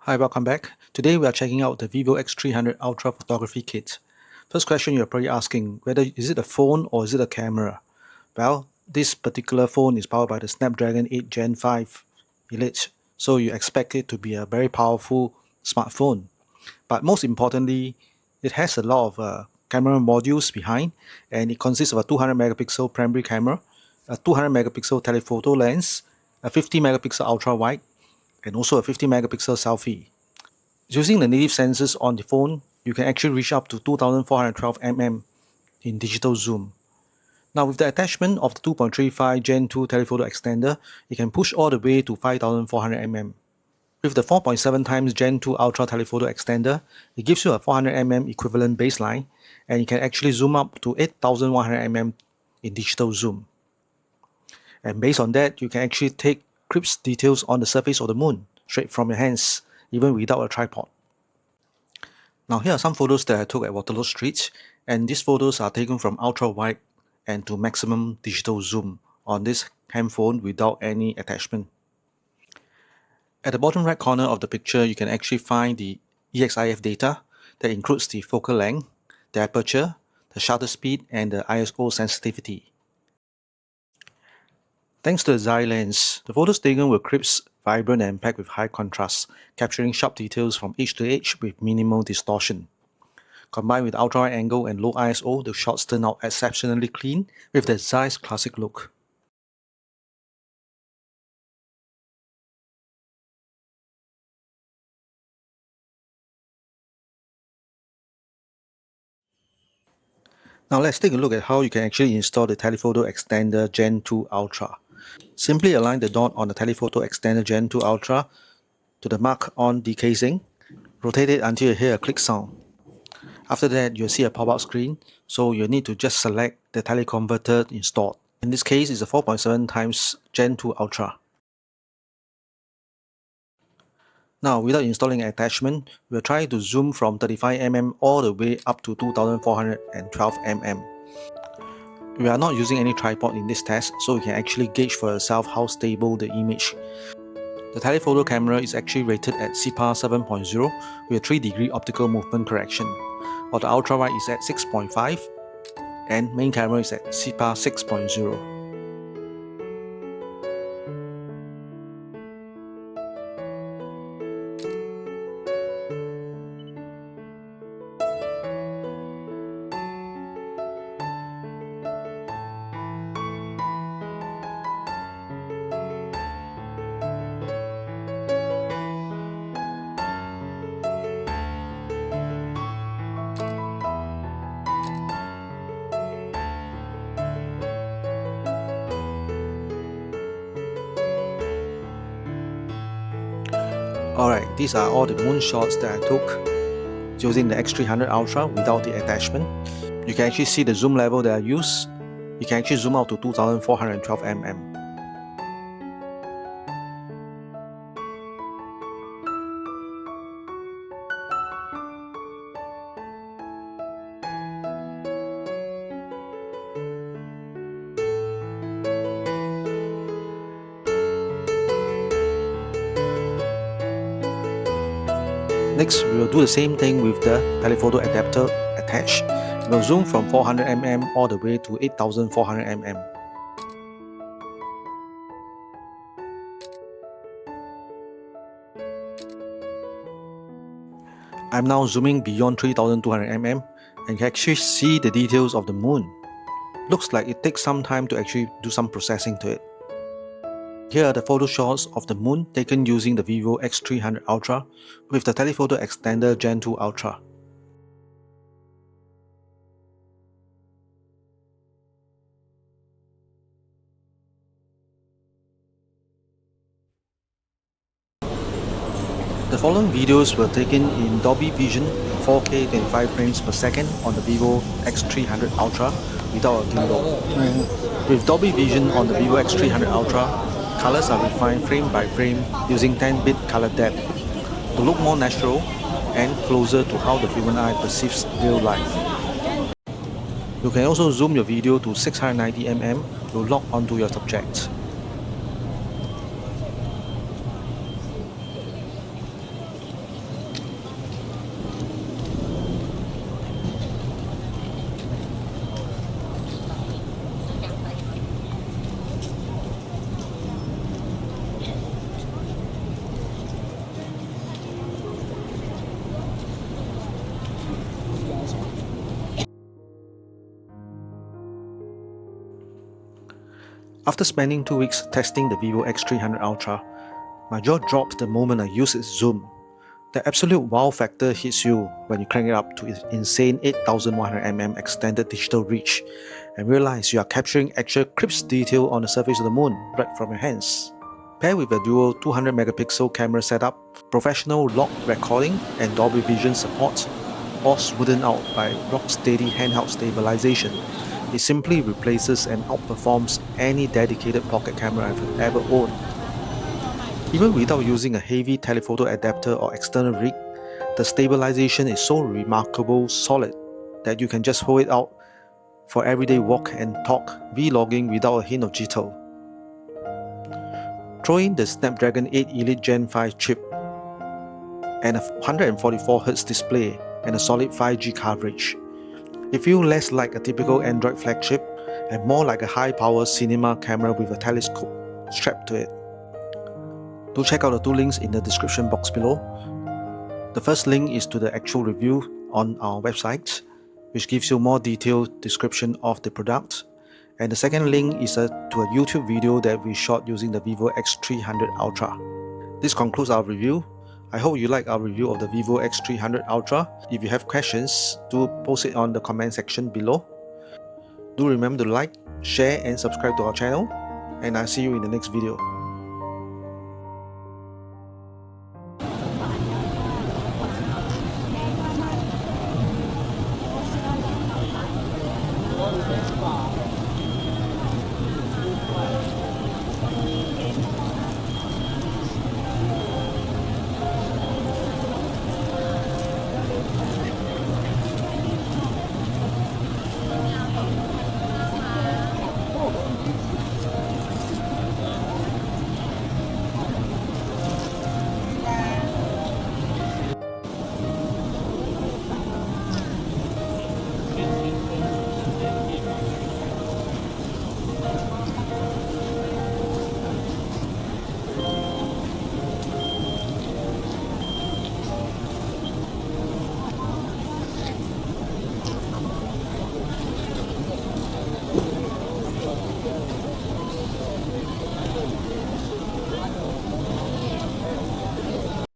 Hi, welcome back. Today we are checking out the Vivo X300 Ultra photography kit. First question you're probably asking, whether is it a phone or is it a camera? Well, this particular phone is powered by the Snapdragon 8 Gen 5 Elite, so you expect it to be a very powerful smartphone. But most importantly, it has a lot of camera modules behind, and it consists of a 200 megapixel primary camera, a 200 megapixel telephoto lens, a 50 megapixel ultra wide, and also a 50 megapixel selfie. Using the native sensors on the phone, you can actually reach up to 2412 mm in digital zoom. Now with the attachment of the 2.35 Gen 2 telephoto extender, it can push all the way to 5400 mm. With the 4.7 times Gen 2 Ultra telephoto extender, it gives you a 400 mm equivalent baseline, and you can actually zoom up to 8100 mm in digital zoom. And based on that, you can actually take crisp details on the surface of the moon straight from your hands, even without a tripod. Now here are some photos that I took at Waterloo Street, and these photos are taken from ultra wide and to maximum digital zoom on this handphone without any attachment. At the bottom right corner of the picture, you can actually find the EXIF data that includes the focal length, the aperture, the shutter speed, and the ISO sensitivity. Thanks to the Xi lens, the photos taken were crisp, vibrant, and packed with high contrast, capturing sharp details from edge to edge with minimal distortion. Combined with ultra-wide angle and low ISO, the shots turn out exceptionally clean with the Xi's classic look. Now let's take a look at how you can actually install the Telephoto Extender Gen 2 Ultra. Simply align the dot on the Telephoto Extender Gen 2 Ultra to the mark on the casing. Rotate it until you hear a click sound. After that, you'll see a pop-up screen, so you need to just select the teleconverter installed. In this case, it's a 4.7 times Gen 2 Ultra. Now, without installing an attachment, we'll try to zoom from 35 mm all the way up to 2412 mm. We are not using any tripod in this test, so you can actually gauge for yourself how stable the image. The telephoto camera is actually rated at CPA 7.0 with a 3-degree optical movement correction, while the ultra-wide is at 6.5 and main camera is at CPA 6.0. Alright, these are all the moon shots that I took using the X300 Ultra without the attachment. You can actually see the zoom level that I use. You can actually zoom out to 2412 mm. Next, we will do the same thing with the telephoto adapter attached. We'll zoom from 400 mm all the way to 8400 mm. I'm now zooming beyond 3200 mm and you can actually see the details of the moon. Looks like it takes some time to actually do some processing to it. Here are the photo shots of the moon taken using the Vivo X300 Ultra with the Telephoto Extender Gen 2 Ultra. The following videos were taken in Dolby Vision 4K 25 frames per second on the Vivo X300 Ultra without a gimbal. With Dolby Vision on the Vivo X300 Ultra, colors are refined frame by frame using 10-bit color depth to look more natural and closer to how the human eye perceives real life. You can also zoom your video to 690 mm to lock onto your subject. After spending 2 weeks testing the Vivo X300 Ultra, my jaw dropped the moment I used its zoom. The absolute wow factor hits you when you crank it up to its insane 8100mm extended digital reach and realize you are capturing actual crisp detail on the surface of the moon right from your hands. Paired with a dual 200MP camera setup, professional log recording and Dolby Vision support, all smoothened out by rock-steady handheld stabilization, it simply replaces and outperforms any dedicated pocket camera I've ever owned. Even without using a heavy telephoto adapter or external rig, the stabilization is so remarkable solid that you can just hold it out for everyday walk and talk, vlogging without a hint of jitter. Throw in the Snapdragon 8 Elite Gen 5 chip and a 144Hz display and a solid 5G coverage. It feels less like a typical Android flagship and more like a high-power cinema camera with a telescope strapped to it. Do check out the 2 links in the description box below. The first link is to the actual review on our website, which gives you more detailed description of the product. And the second link is to a YouTube video that we shot using the Vivo X300 Ultra. This concludes our review. I hope you like our review of the Vivo X300 Ultra. If you have questions, do post it on the comment section below. Do remember to like, share and subscribe to our channel, and I'll see you in the next video.